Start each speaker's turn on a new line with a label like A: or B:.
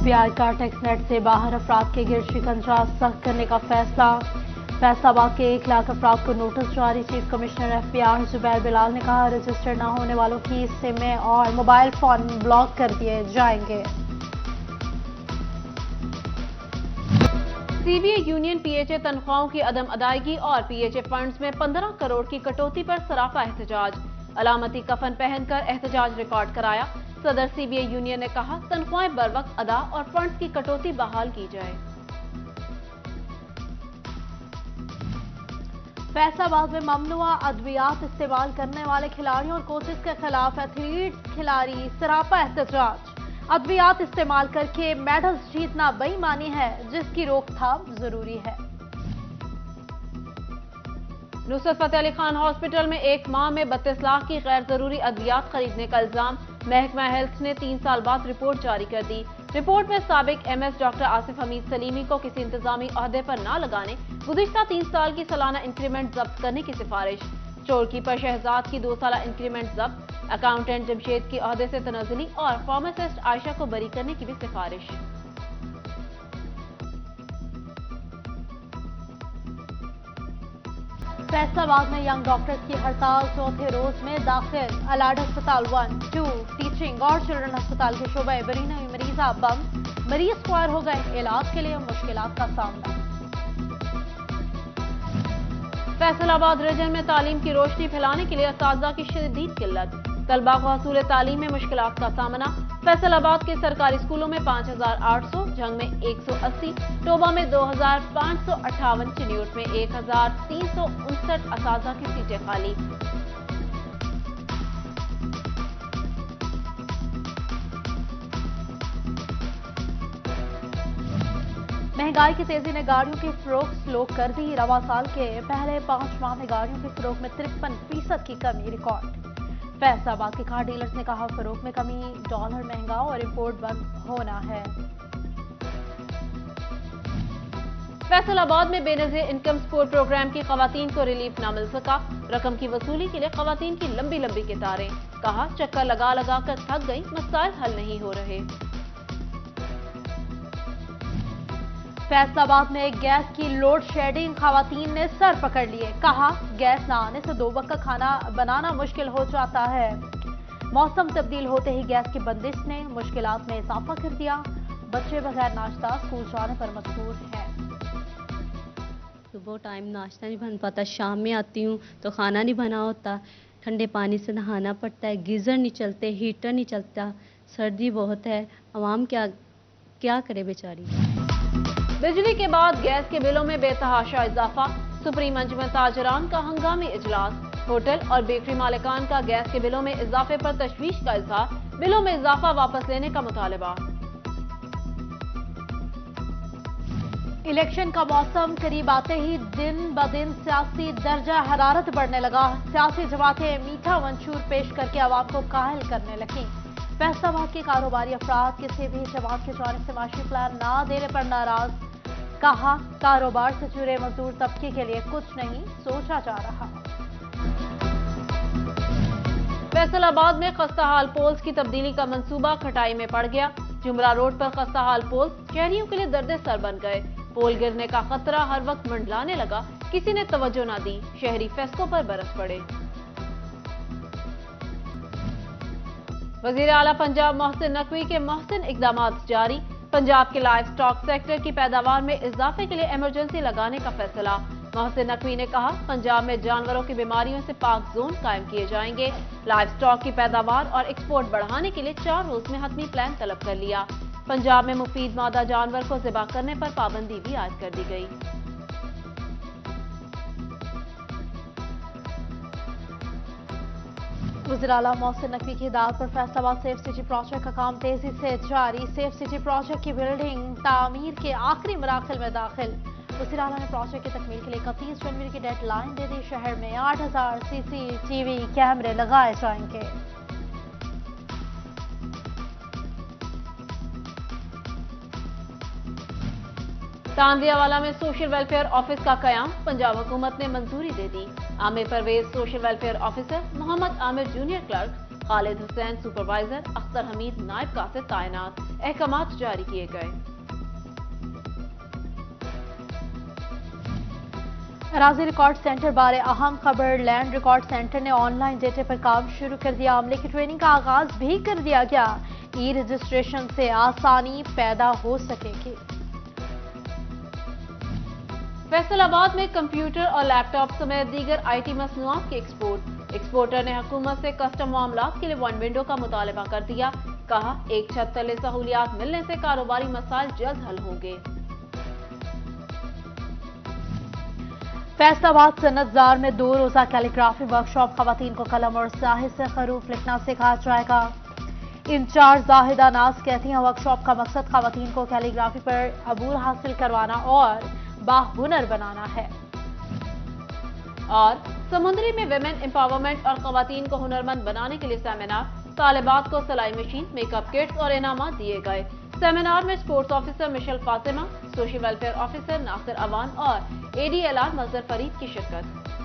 A: FBI का tax net से बाहर अफराद के गिरद शिकंजा सख्त करने का फैसला। फैसलाबाद के 1 लाख अफराद को नोटिस जारी। Chief commissioner FBI Zubair Bilal ने कहा, रजिस्टर न होने वालों की सिमें और मोबाइल फोन ब्लॉक कर दिए जाएंगे।
B: CBA यूनियन PHA तनख्वाहों की अदम अदायगी और PHA फंड्स में 15 करोड़ की कटौती पर सराफा एहतजाज। अलामती कफन पहनकर एहतजाज रिकॉर्ड कराया। सदर CBA यूनियन ने कहा, तनख्वाहें बर वक्त अदा और फंड्स की कटौती बहाल की जाए।
A: फैसलाबाद में ममनुआ अद्वियात इस्तेमाल करने वाले खिलाड़ियों और कोचेस के खिलाफ एथलीट खिलाड़ी सरापा एहतजाज। अद्वियात इस्तेमाल करके मेडल्स जीतना बेईमानी है, जिसकी रोकथाम जरूरी है।
B: नुसरत फतेह अली खान हॉस्पिटल में एक माह में 32 लाख की गैर जरूरी अद्वियात खरीदने का इल्जाम। महकमा हेल्थ ने 3 साल बाद रिपोर्ट जारी कर दी। रिपोर्ट में साबिक MS doctor Asif Hamid Salimi को किसी इंतजामी ओहदे पर न लगाने, गुज़िश्ता 3 साल की सालाना इंक्रीमेंट जब्त करने की सिफारिश। स्टोर कीपर शहजाद की 2 साला इंक्रीमेंट जब्त। अकाउंटेंट जमशेद की ओहदे से तनज़ुली और फार्मासिस्ट आयशा को बरी करने की भी सिफारिश।
A: फैसलाबाद में यंग डॉक्टर्स की हड़ताल चौथे रोज में दाखिल। अलाड अस्पताल 1, 2, टीचिंग और चिल्ड्रन अस्पताल के शोबे बरीना में मरीजा बंद। मरीज स्क्वायर हो गए, इलाज के लिए मुश्किलात का सामना।
B: फैसलाबाद रीजन में तालीम की रोशनी फैलाने के लिए असातिज़ा की शदीद किल्लत। तलबा को हसूल तालीम में मुश्किलात का सामना। फैसलाबाद के सरकारी स्कूलों में 5800, झंग में 180, टोबा में 2558, चिन्यूट में 1359 असातिज़ा की सीटें खाली।
A: महंगाई की तेजी ने गाड़ियों की फरोख्त स्लो कर दी। रवा साल के पहले 5 माह में गाड़ियों की फरोख्त में 53% की कमी रिकॉर्ड। फैसलाबाद के कार डीलर्स ने कहा, फरोख्त में कमी, डॉलर महंगा और इंपोर्ट बंद होना है।
B: फैसलाबाद में बेनज़ीर इनकम सपोर्ट प्रोग्राम की खवातीन को रिलीफ न मिल सका। रकम की वसूली के लिए खवातीन की लंबी लंबी कतारें। कहा, चक्कर लगा लगा कर थक गई, मसाइल हल नहीं हो रहे।
A: फैसलाबाद में गैस की लोड शेडिंग, खवातीन ने सर पकड़ लिए। कहा, गैस न आने से 2 वक्त का खाना बनाना मुश्किल हो जाता है। मौसम तब्दील होते ही गैस की बंदिश ने मुश्किलात में इजाफा कर दिया। बच्चे बगैर नाश्ता स्कूल जाने पर मजबूर हैं।
C: सुबह टाइम नाश्ता नहीं बन पाता, शाम में आती हूँ तो खाना नहीं बना होता, ठंडे पानी से नहाना पड़ता है, गीज़र नहीं चलते, हीटर नहीं चलता, सर्दी बहुत है। आवाम क्या करे बेचारी।
B: बिजली के बाद गैस के बिलों में बेतहाशा इजाफा। सुप्रीम अंजुमन ताजरान का हंगामी इजलास। होटल और बेकरी मालिकान का गैस के बिलों में इजाफे पर तशवीश का इजहार। बिलों में इजाफा वापस लेने का मुतालबा।
A: इलेक्शन का मौसम करीब आते ही दिन ब दिन सियासी दर्जा हरारत बढ़ने लगा। सियासी जमातें मीठा मंशूर पेश करके आवाम को कायल करने लगी। फैसलाबाद के कारोबारी अफराद किसी भी जमात की जानिब से माशी प्लान ना देने पर नाराज। कहा, कारोबार से जुड़े मजदूर तबके के लिए कुछ नहीं सोचा जा रहा।
B: फैसलाबाद में खस्ताहाल पोल्स की तब्दीली का मंसूबा खटाई में पड़ गया। जुमरा रोड पर खस्ताहाल पोल्स शहरियों के लिए दर्द सर बन गए। पोल गिरने का खतरा हर वक्त मंडलाने लगा, किसी ने तवज्जो न दी। शहरी फेस्को पर बरस पड़े। वजीर आला पंजाब मोहसिन नकवी के मोहसिन इकदामात जारी। पंजाब के लाइव स्टॉक सेक्टर की पैदावार में इजाफे के लिए इमरजेंसी लगाने का फैसला। मोहसिन नकवी ने कहा, पंजाब में जानवरों की बीमारियों से पाक जोन कायम किए जाएंगे। लाइव स्टॉक की पैदावार और एक्सपोर्ट बढ़ाने के लिए 4 रोज में हतमी प्लान तलब कर लिया। पंजाब में मुफीद मादा जानवर को ज़िबा करने पर पाबंदी भी आयद कर दी गई।
A: वज़ीर आला मोहसिन नकवी की हिदायत पर फैसलाबाद सेफ सिटी प्रोजेक्ट का काम तेजी से जारी। सेफ सिटी प्रोजेक्ट की बिल्डिंग तामीर के आखिरी मराहल में दाखिल। वज़ीर आला ने प्रोजेक्ट की तकमील के लिए 31 जनवरी की डेड लाइन दे दी। शहर में 8000 CCTV कैमरे लगाए जाएंगे।
B: तांदियावाला में सोशल वेलफेयर ऑफिस का कयाम पंजाब हुकूमत ने मंजूरी दे दी। Amir Parvez social welfare officer, Mohammad Amir junior clerk, Khalid Hussain supervisor, Akhtar Hameed نائب قاصد تعینات، احکامات جاری کیے گئے۔
A: اراضی ریکارڈ سینٹر بارے اہم خبر، لینڈ ریکارڈ سینٹر نے آن لائن ڈیٹا پر کام شروع کر دیا، عملے کی ٹریننگ کا آغاز بھی کر دیا گیا، ای رجسٹریشن سے آسانی پیدا ہو سکے گی۔
B: فیصل آباد میں کمپیوٹر اور لیپ ٹاپ سمیت دیگر آئی ٹی مصنوعات کی ایکسپورٹر نے حکومت سے کسٹم معاملات کے لیے ون ونڈو کا مطالبہ کر دیا، کہا ایک چھت تلے سہولیات ملنے سے کاروباری مسائل جلد حل ہوں گے۔
A: فیصل آباد صنعت زار میں 2 روزہ کیلی گرافی ورکشاپ، خواتین کو قلم اور سیاہی سے حروف لکھنا سکھایا جائے گا۔ انچارج زاہدہ ناز کہتی ہیں ورکشاپ کا مقصد خواتین کو کیلی گرافی پر عبور حاصل کروانا اور باہنر بنانا ہے۔
B: اور سمندری میں ویمن امپاورمنٹ اور خواتین کو ہنرمند بنانے کے لیے سیمینار، طالبات کو سلائی مشین، میک اپ کٹس اور انعامات دیے گئے۔ سیمینار میں sports officer Mishal Fatima, social welfare officer Nasir Awan اور AD LR مظہر فرید کی شرکت۔